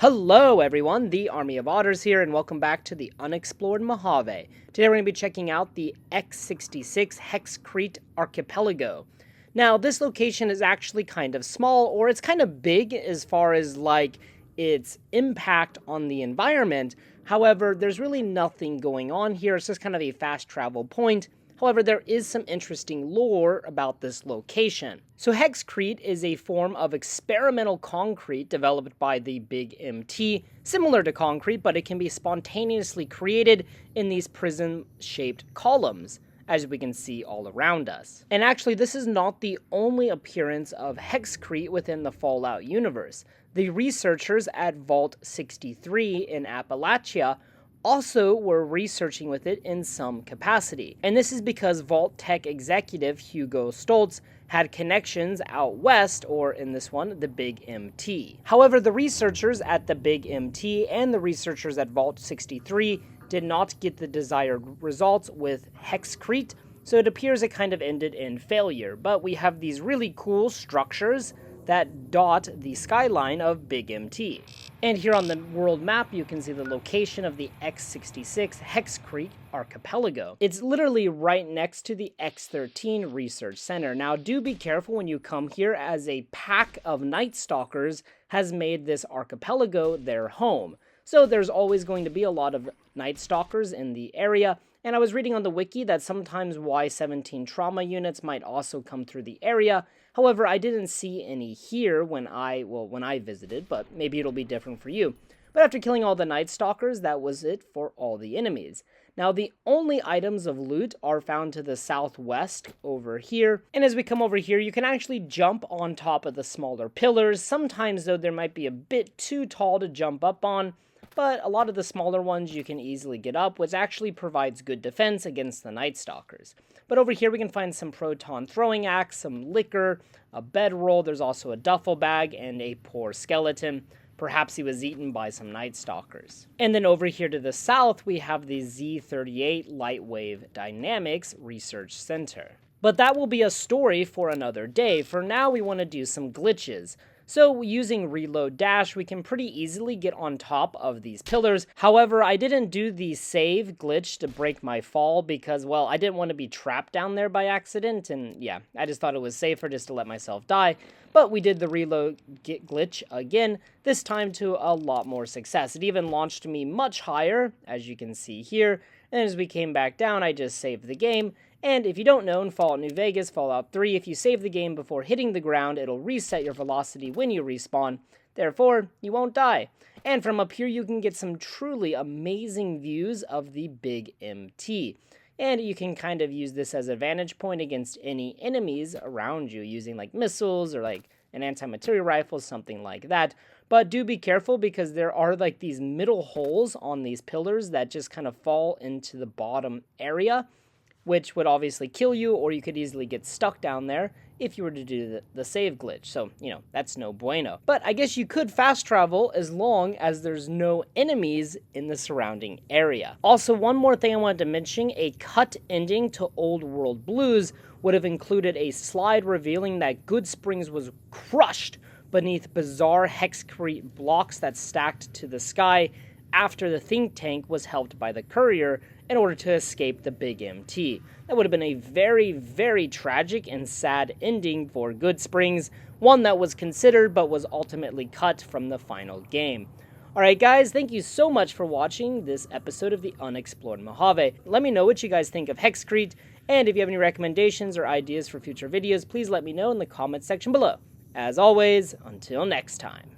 Hello everyone, the Army of Otters here, and welcome back to the Unexplored Mojave. Today we're going to be checking out the X-66 Hexcrete Archipelago. Now, this location is actually kind of small, or it's kind of big as far as like its impact on the environment. However, there's really nothing going on here. It's just kind of a fast travel point. However, there is some interesting lore about this location. So Hexcrete is a form of experimental concrete developed by the Big MT, similar to concrete, but it can be spontaneously created in these prism-shaped columns, as we can see all around us. And actually, this is not the only appearance of Hexcrete within the Fallout universe. The researchers at Vault 63 in Appalachia also were researching with it in some capacity. And this is because Vault Tech executive Hugo Stoltz had connections out west, or in this one, the Big MT. However, the researchers at the Big MT and the researchers at Vault 63 did not get the desired results with Hexcrete, so it appears it kind of ended in failure. But we have these really cool structures that dot the skyline of Big MT. And here on the world map, you can see the location of the X-66 Hexcrete Archipelago. It's literally right next to the X-13 Research Center. Now, do be careful when you come here, as a pack of Night Stalkers has made this archipelago their home. So there's always going to be a lot of Night Stalkers in the area. And I was reading on the wiki that sometimes Y-17 trauma units might also come through the area. However, I didn't see any here when I visited, but maybe it'll be different for you. But after killing all the Night Stalkers, that was it for all the enemies. Now, the only items of loot are found to the southwest over here. And as we come over here, you can actually jump on top of the smaller pillars. Sometimes, though, there might be a bit too tall to jump up on, but a lot of the smaller ones you can easily get up, which actually provides good defense against the Night Stalkers. But over here we can find some proton throwing axe, some liquor, a bedroll, there's also a duffel bag, and a poor skeleton. Perhaps he was eaten by some Night Stalkers. And then over here to the south, we have the Z-38 Lightwave Dynamics Research Center. But that will be a story for another day. For now, we want to do some glitches. So using reload dash, we can pretty easily get on top of these pillars. However, I didn't do the save glitch to break my fall because, well, I didn't want to be trapped down there by accident. And yeah, I just thought it was safer just to let myself die. But we did the reload glitch again, this time to a lot more success. It even launched me much higher, as you can see here. And as we came back down, I just saved the game. And if you don't know, in Fallout New Vegas, Fallout 3, if you save the game before hitting the ground, it'll reset your velocity when you respawn. Therefore, you won't die. And from up here, you can get some truly amazing views of the Big MT. And you can kind of use this as a vantage point against any enemies around you, using like missiles or like an anti-material rifle, something like that. But do be careful because there are like these middle holes on these pillars that just kind of fall into the bottom area, which would obviously kill you, or you could easily get stuck down there if you were to do the save glitch. So, you know, that's no bueno. But I guess you could fast travel as long as there's no enemies in the surrounding area. Also, one more thing I wanted to mention, a cut ending to Old World Blues would have included a slide revealing that Goodsprings was crushed beneath bizarre Hexcrete blocks that stacked to the sky after the think tank was helped by the courier in order to escape the Big MT. That would have been a very, very tragic and sad ending for Goodsprings, one that was considered but was ultimately cut from the final game. Alright guys, thank you so much for watching this episode of the Unexplored Mojave. Let me know what you guys think of Hexcrete, and if you have any recommendations or ideas for future videos, please let me know in the comments section below. As always, until next time.